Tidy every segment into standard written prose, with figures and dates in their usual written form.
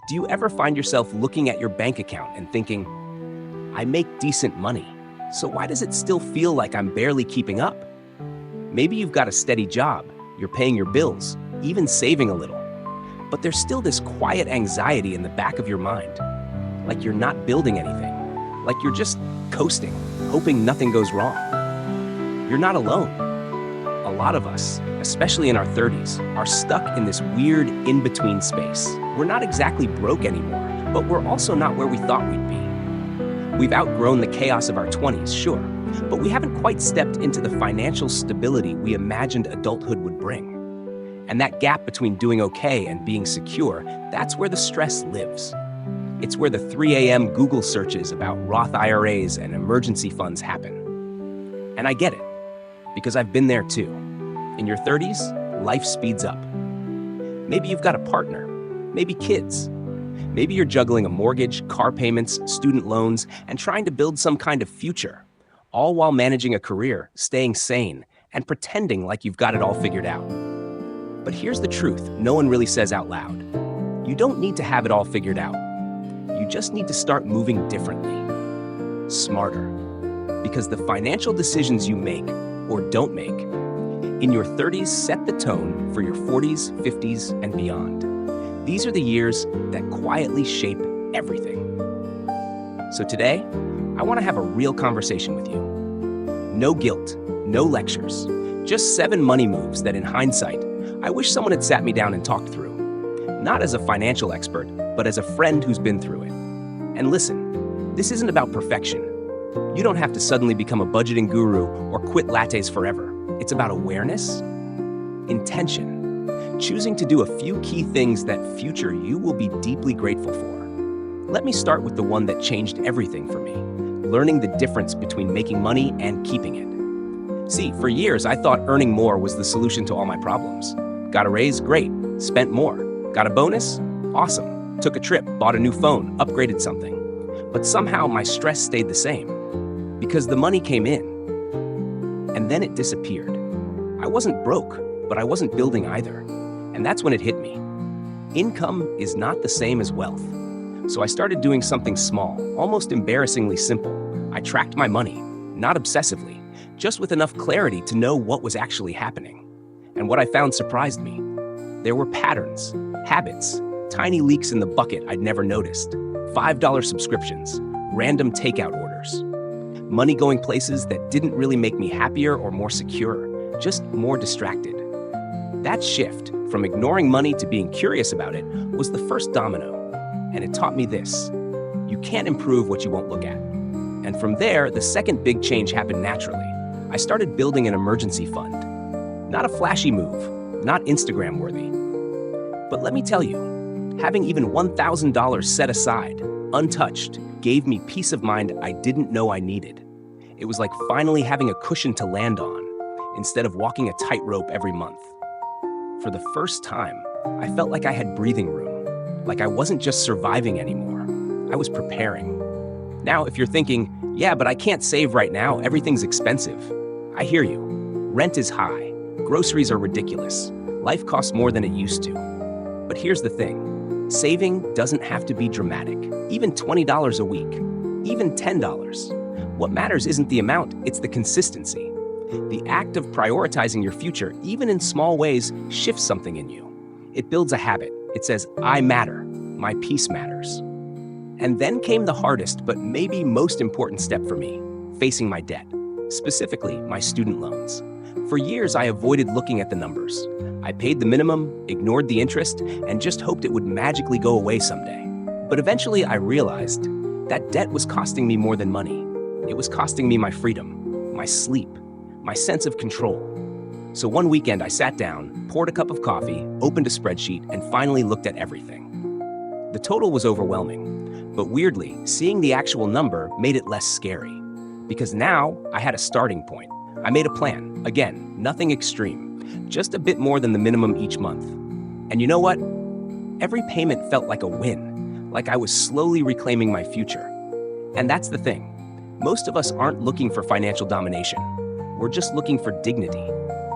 Do you ever find yourself looking at your bank account and thinking, I make decent money, so why does it still feel like I'm barely keeping up? Maybe you've got a steady job, you're paying your bills, even saving a little, but there's still this quiet anxiety in the back of your mind, like you're not building anything, like you're just coasting, hoping nothing goes wrong. You're not alone. A lot of us, especially in our 30s, are stuck in this weird in-between space. We're not exactly broke anymore, but we're also not where we thought we'd be. We've outgrown the chaos of our 20s, sure, but we haven't quite stepped into the financial stability we imagined adulthood would bring. And that gap between doing okay and being secure, that's where the stress lives. It's where the 3 a.m. Google searches about Roth IRAs and emergency funds happen. And I get it, because I've been there too. In your 30s, life speeds up. Maybe you've got a partner, maybe kids. Maybe you're juggling a mortgage, car payments, student loans, and trying to build some kind of future, all while managing a career, staying sane, and pretending like you've got it all figured out. But here's the truth no one really says out loud. You don't need to have it all figured out. You just need to start moving differently, smarter. Because the financial decisions you make or don't make in your 30s set the tone for your 40s, 50s, and beyond. These are the years that quietly shape everything. So today, I want to have a real conversation with you. No guilt, no lectures, just 7 money moves that in hindsight, I wish someone had sat me down and talked through. Not as a financial expert, but as a friend who's been through it. And listen, this isn't about perfection. You don't have to suddenly become a budgeting guru or quit lattes forever. It's about awareness, intention, choosing to do a few key things that future you will be deeply grateful for. Let me start with the one that changed everything for me, learning the difference between making money and keeping it. See, for years, I thought earning more was the solution to all my problems. Got a raise? Great. Spent more. Got a bonus? Awesome. Took a trip, bought a new phone, upgraded something. But somehow my stress stayed the same, because the money came in, and then it disappeared. I wasn't broke, but I wasn't building either. And that's when it hit me. Income is not the same as wealth. So I started doing something small, almost embarrassingly simple. I tracked my money, not obsessively, just with enough clarity to know what was actually happening. And what I found surprised me. There were patterns, habits, tiny leaks in the bucket I'd never noticed, $5 subscriptions, random takeout orders, money going places that didn't really make me happier or more secure, just more distracted. That shift from ignoring money to being curious about it was the first domino, and it taught me this: you can't improve what you won't look at. And from there, the second big change happened naturally. I started building an emergency fund. Not a flashy move, not Instagram worthy. But let me tell you, having even $1,000 set aside, untouched, gave me peace of mind I didn't know I needed. It was like finally having a cushion to land on, instead of walking a tightrope every month. For the first time, I felt like I had breathing room, like I wasn't just surviving anymore. I was preparing. Now, if you're thinking, yeah, but I can't save right now, everything's expensive. I hear you. Rent is high. Groceries are ridiculous. Life costs more than it used to. But here's the thing. Saving doesn't have to be dramatic. Even $20 a week. Even $10. What matters isn't the amount, it's the consistency. The act of prioritizing your future, even in small ways, shifts something in you. It builds a habit. It says, I matter. My peace matters. And then came the hardest, but maybe most important step for me, facing my debt, specifically my student loans. For years, I avoided looking at the numbers. I paid the minimum, ignored the interest, and just hoped it would magically go away someday. But eventually, I realized that debt was costing me more than money. It was costing me my freedom, my sleep, my sense of control. So one weekend, I sat down, poured a cup of coffee, opened a spreadsheet, and finally looked at everything. The total was overwhelming, but weirdly, seeing the actual number made it less scary. Because now, I had a starting point. I made a plan. Again, nothing extreme, just a bit more than the minimum each month. And you know what? Every payment felt like a win, like I was slowly reclaiming my future. And that's the thing. Most of us aren't looking for financial domination. We're just looking for dignity,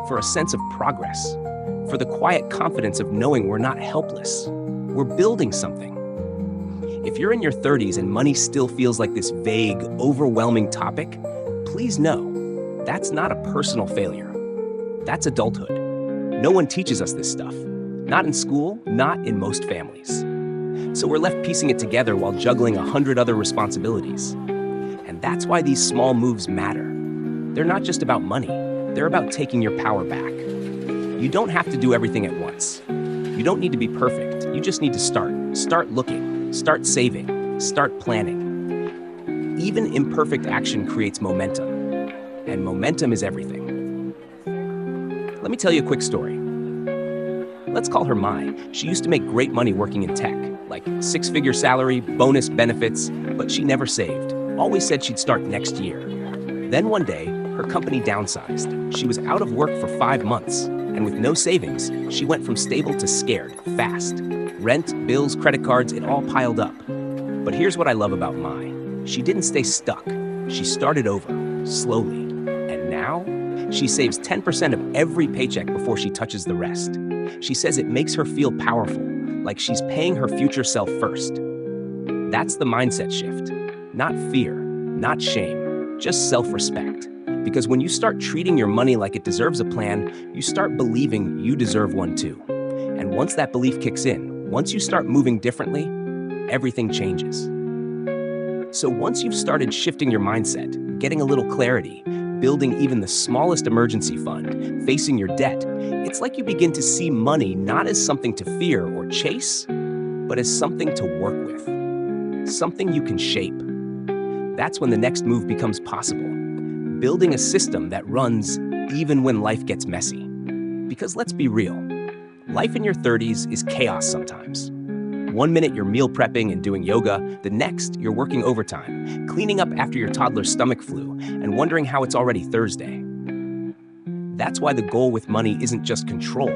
for a sense of progress, for the quiet confidence of knowing we're not helpless. We're building something, If you're in your 30s and money still feels like this vague, overwhelming topic, please know that's not a personal failure. That's adulthood. No one teaches us this stuff. Not in school, not in most families. So we're left piecing it together while juggling 100 other responsibilities. And that's why these small moves matter. They're not just about money, they're about taking your power back. You don't have to do everything at once. You don't need to be perfect. You just need to start. Start looking, start saving, start planning. Even imperfect action creates momentum, and momentum is everything. Let me tell you a quick story. Let's call her Mai. She used to make great money working in tech, like six-figure salary, bonus benefits, but she never saved. Always said she'd start next year. Then one day, her company downsized. She was out of work for 5 months, and with no savings, she went from stable to scared, fast. Rent, bills, credit cards, it all piled up. But here's what I love about Mai. She didn't stay stuck. She started over, slowly. And now, she saves 10% of every paycheck before she touches the rest. She says it makes her feel powerful, like she's paying her future self first. That's the mindset shift. Not fear, not shame, just self-respect. Because when you start treating your money like it deserves a plan, you start believing you deserve one too. And once that belief kicks in, once you start moving differently, everything changes. So once you've started shifting your mindset, getting a little clarity, building even the smallest emergency fund, facing your debt, it's like you begin to see money not as something to fear or chase, but as something to work with, something you can shape. That's when the next move becomes possible, building a system that runs even when life gets messy. Because let's be real, life in your 30s is chaos sometimes. One minute you're meal prepping and doing yoga, the next you're working overtime, cleaning up after your toddler's stomach flu, and wondering how it's already Thursday. That's why the goal with money isn't just control,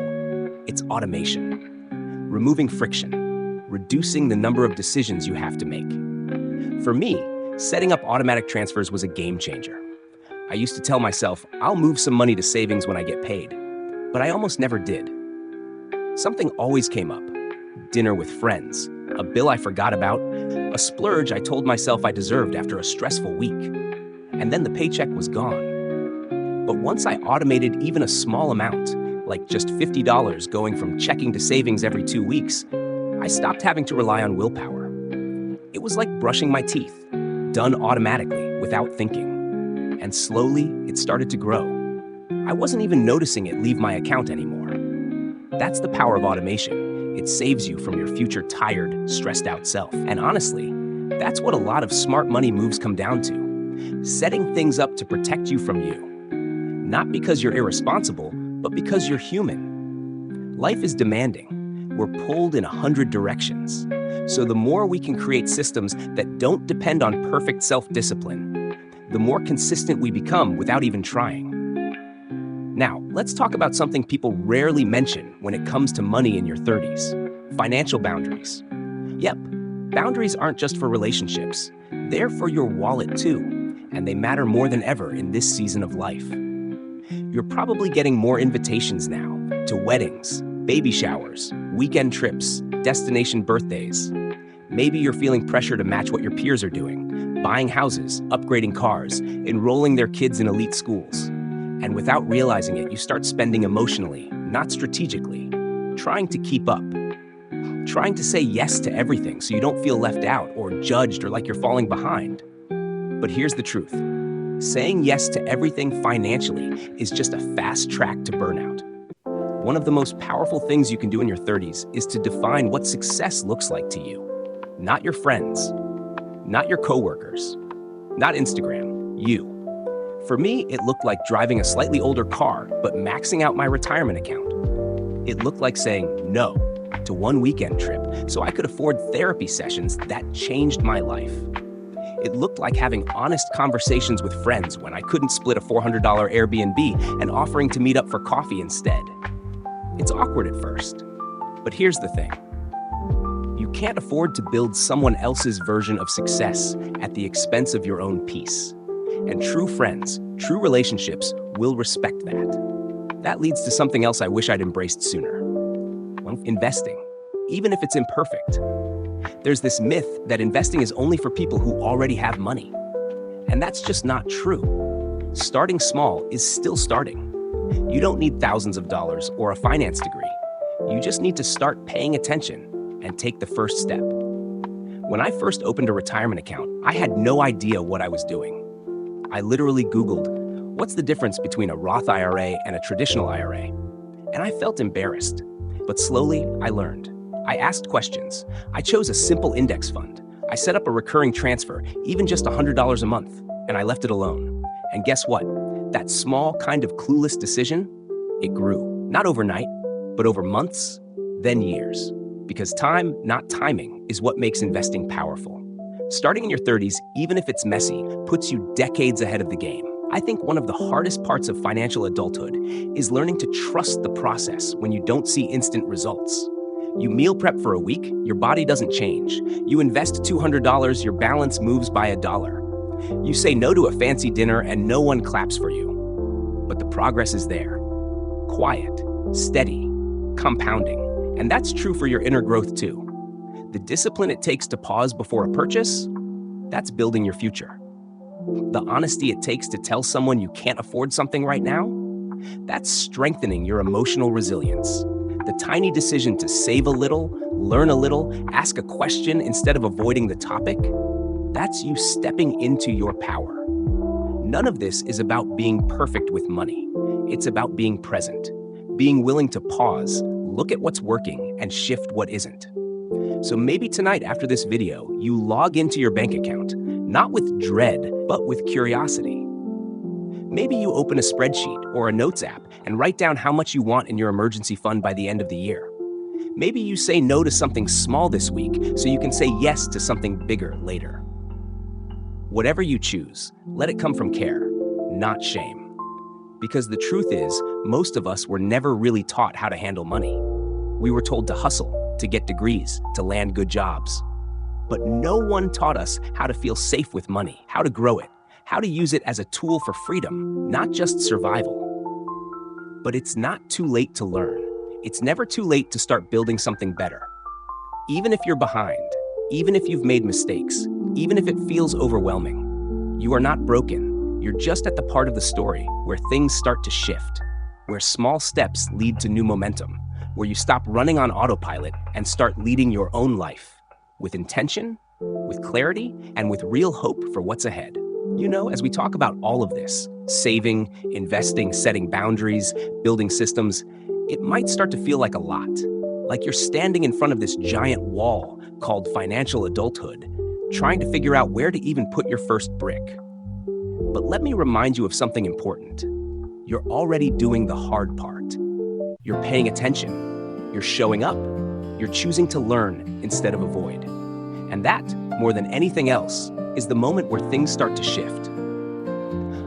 it's automation. Removing friction, reducing the number of decisions you have to make. For me, setting up automatic transfers was a game changer. I used to tell myself, I'll move some money to savings when I get paid, but I almost never did. Something always came up. Dinner with friends, a bill I forgot about, a splurge I told myself I deserved after a stressful week. And then the paycheck was gone. But once I automated even a small amount, like just $50 going from checking to savings every 2 weeks, I stopped having to rely on willpower. It was like brushing my teeth, done automatically without thinking. And slowly, it started to grow. I wasn't even noticing it leave my account anymore. That's the power of automation. It saves you from your future tired, stressed out self. And honestly, that's what a lot of smart money moves come down to. Setting things up to protect you from you. Not because you're irresponsible, but because you're human. Life is demanding. We're pulled in 100 directions. So the more we can create systems that don't depend on perfect self-discipline, the more consistent we become without even trying. Now, let's talk about something people rarely mention when it comes to money in your 30s. Financial boundaries. Yep, boundaries aren't just for relationships. They're for your wallet too, and they matter more than ever in this season of life. You're probably getting more invitations now to weddings, baby showers, weekend trips, destination birthdays. Maybe you're feeling pressure to match what your peers are doing, buying houses, upgrading cars, enrolling their kids in elite schools. And without realizing it, you start spending emotionally, not strategically, trying to keep up, trying to say yes to everything so you don't feel left out or judged or like you're falling behind. But here's the truth. Saying yes to everything financially is just a fast track to burnout. One of the most powerful things you can do in your 30s is to define what success looks like to you. Not your friends, not your coworkers, not Instagram, you. For me, it looked like driving a slightly older car, but maxing out my retirement account. It looked like saying no to one weekend trip so I could afford therapy sessions that changed my life. It looked like having honest conversations with friends when I couldn't split a $400 Airbnb and offering to meet up for coffee instead. It's awkward at first, but here's the thing. You can't afford to build someone else's version of success at the expense of your own peace. And true friends, true relationships will respect that. That leads to something else I wish I'd embraced sooner. Well, investing, even if it's imperfect. There's this myth that investing is only for people who already have money. And that's just not true. Starting small is still starting. You don't need thousands of dollars or a finance degree. You just need to start paying attention and take the first step. When I first opened a retirement account, I had no idea what I was doing. I literally Googled, what's the difference between a Roth IRA and a traditional IRA? And I felt embarrassed. But slowly, I learned. I asked questions. I chose a simple index fund. I set up a recurring transfer, even just $100 a month, and I left it alone. And guess what? That small kind of clueless decision, it grew. Not overnight, but over months, then years. Because time, not timing, is what makes investing powerful. Starting in your 30s, even if it's messy, puts you decades ahead of the game. I think one of the hardest parts of financial adulthood is learning to trust the process when you don't see instant results. You meal prep for a week, your body doesn't change. You invest $200, your balance moves by $1. You say no to a fancy dinner and no one claps for you. But the progress is there. Quiet, steady, compounding. And that's true for your inner growth too. The discipline it takes to pause before a purchase, that's building your future. The honesty it takes to tell someone you can't afford something right now, that's strengthening your emotional resilience. The tiny decision to save a little, learn a little, ask a question instead of avoiding the topic, that's you stepping into your power. None of this is about being perfect with money. It's about being present, being willing to pause, look at what's working, and shift what isn't. So maybe tonight after this video, you log into your bank account, not with dread, but with curiosity. Maybe you open a spreadsheet or a notes app and write down how much you want in your emergency fund by the end of the year. Maybe you say no to something small this week so you can say yes to something bigger later. Whatever you choose, let it come from care, not shame. Because the truth is, most of us were never really taught how to handle money. We were told to hustle, to get degrees, to land good jobs. But no one taught us how to feel safe with money, how to grow it, how to use it as a tool for freedom, not just survival. But it's not too late to learn. It's never too late to start building something better. Even if you're behind, even if you've made mistakes, even if it feels overwhelming, you are not broken. You're just at the part of the story where things start to shift, where small steps lead to new momentum, where you stop running on autopilot and start leading your own life with intention, with clarity, and with real hope for what's ahead. You know, as we talk about all of this, saving, investing, setting boundaries, building systems, it might start to feel like a lot, like you're standing in front of this giant wall called financial adulthood, trying to figure out where to even put your first brick. But let me remind you of something important. You're already doing the hard part. You're paying attention. You're showing up. You're choosing to learn instead of avoid. And that, more than anything else, is the moment where things start to shift.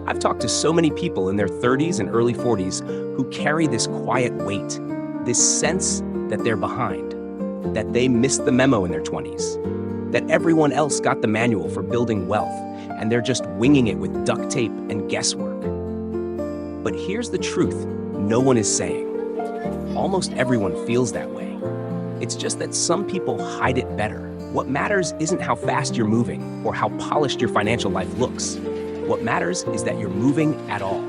I've talked to so many people in their 30s and early 40s who carry this quiet weight, this sense that they're behind, that they missed the memo in their 20s, that everyone else got the manual for building wealth, and they're just winging it with duct tape and guesswork. But here's the truth no one is saying. Almost everyone feels that way. It's just that some people hide it better. What matters isn't how fast you're moving or how polished your financial life looks. What matters is that you're moving at all,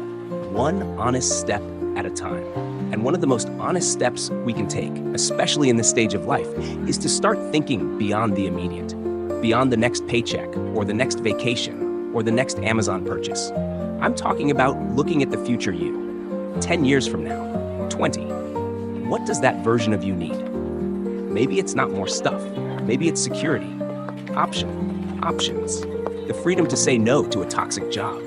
one honest step at a time. And one of the most honest steps we can take, especially in this stage of life, is to start thinking beyond the immediate, beyond the next paycheck or the next vacation or the next Amazon purchase. I'm talking about looking at the future you, 10 years from now, 20. What does that version of you need? Maybe it's not more stuff. Maybe it's security, options, the freedom to say no to a toxic job,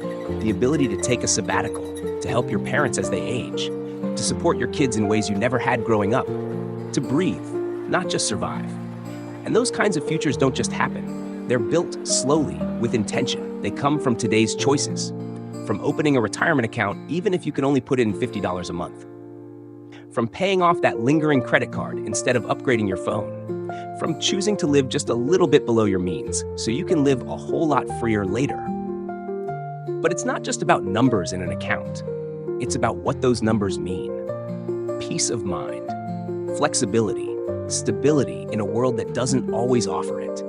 the ability to take a sabbatical, to help your parents as they age, to support your kids in ways you never had growing up, to breathe, not just survive. And those kinds of futures don't just happen. They're built slowly, with intention. They come from today's choices, from opening a retirement account even if you can only put in $50 a month, from paying off that lingering credit card instead of upgrading your phone, from choosing to live just a little bit below your means so you can live a whole lot freer later. But it's not just about numbers in an account. It's about what those numbers mean. Peace of mind, flexibility, stability in a world that doesn't always offer it.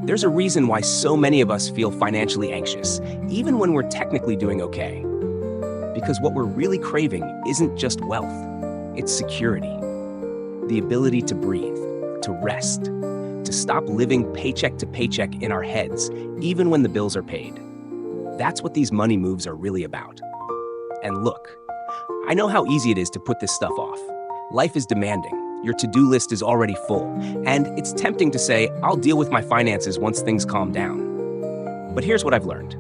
There's a reason why so many of us feel financially anxious, even when we're technically doing okay. Because what we're really craving isn't just wealth, it's security. The ability to breathe, to rest, to stop living paycheck to paycheck in our heads, even when the bills are paid. That's what these money moves are really about. And look, I know how easy it is to put this stuff off. Life is demanding. Your to-do list is already full, and it's tempting to say, I'll deal with my finances once things calm down. But here's what I've learned.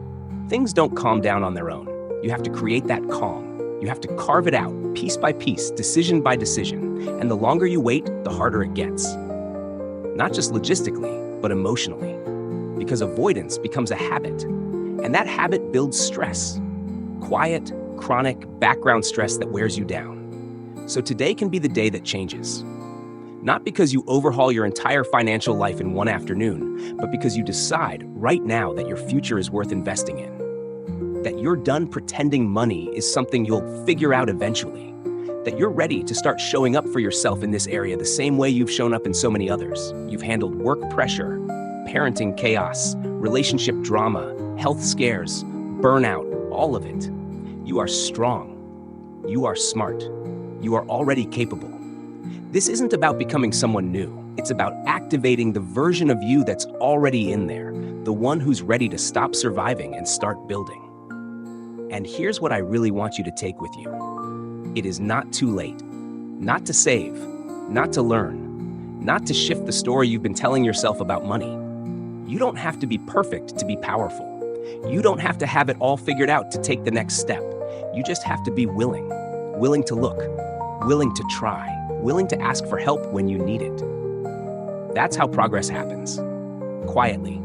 Things don't calm down on their own. You have to create that calm. You have to carve it out, piece by piece, decision by decision. And the longer you wait, the harder it gets. Not just logistically, but emotionally. Because avoidance becomes a habit. And that habit builds stress. Quiet, chronic, background stress that wears you down. So today can be the day that changes. Not because you overhaul your entire financial life in one afternoon, but because you decide right now that your future is worth investing in. That you're done pretending money is something you'll figure out eventually. That you're ready to start showing up for yourself in this area the same way you've shown up in so many others. You've handled work pressure, parenting chaos, relationship drama, health scares, burnout, all of it. You are strong. You are smart. You are already capable. This isn't about becoming someone new. It's about activating the version of you that's already in there, the one who's ready to stop surviving and start building. And here's what I really want you to take with you. It is not too late. Not to save, not to learn, not to shift the story you've been telling yourself about money. You don't have to be perfect to be powerful. You don't have to have it all figured out to take the next step. You just have to be willing. Willing to look, willing to try, willing to ask for help when you need it. That's how progress happens. Quietly,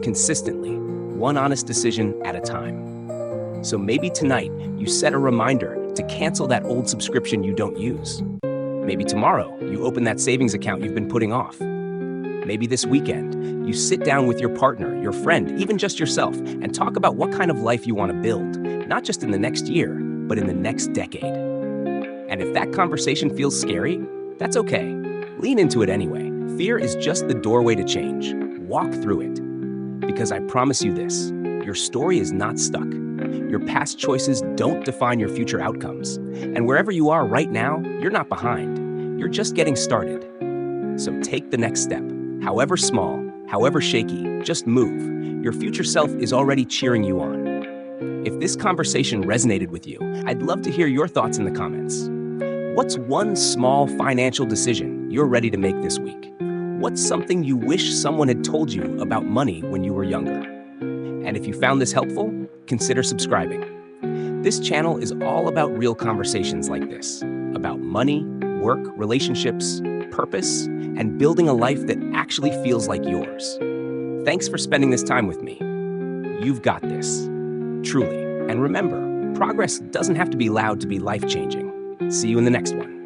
consistently, one honest decision at a time. So maybe tonight you set a reminder to cancel that old subscription you don't use. Maybe tomorrow you open that savings account you've been putting off. Maybe this weekend you sit down with your partner, your friend, even just yourself, and talk about what kind of life you want to build, not just in the next year, but in the next decade. And if that conversation feels scary, that's okay. Lean into it anyway. Fear is just the doorway to change. Walk through it. Because I promise you this, your story is not stuck. Your past choices don't define your future outcomes. And wherever you are right now, you're not behind. You're just getting started. So take the next step. However small, however shaky, just move. Your future self is already cheering you on. If this conversation resonated with you, I'd love to hear your thoughts in the comments. What's one small financial decision you're ready to make this week? What's something you wish someone had told you about money when you were younger? And if you found this helpful, consider subscribing. This channel is all about real conversations like this, about money, work, relationships, purpose, and building a life that actually feels like yours. Thanks for spending this time with me. You've got this, truly. And remember, progress doesn't have to be loud to be life-changing. See you in the next one.